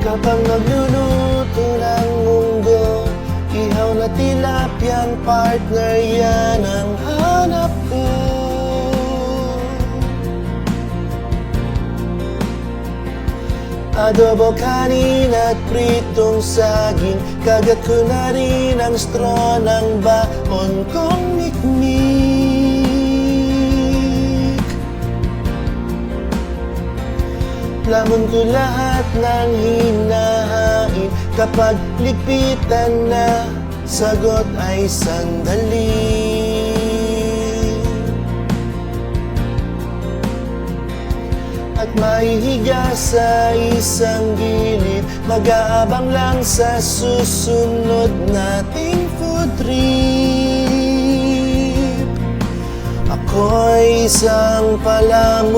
Kapag nagluluto ng mundo, ihaw na tilapiyang partner, yan ang hanap ko. Adobo kanin at pritong saging, kagat ko na rin ang straw ng baon kong mikmik. Lamon ko lahat ng hinahain, kapag ligpitan na, sagot ay sandali. At mahihiga sa isang gilid, mag-aabang lang sa susunod nating food trip. Ako'y isang palamunin.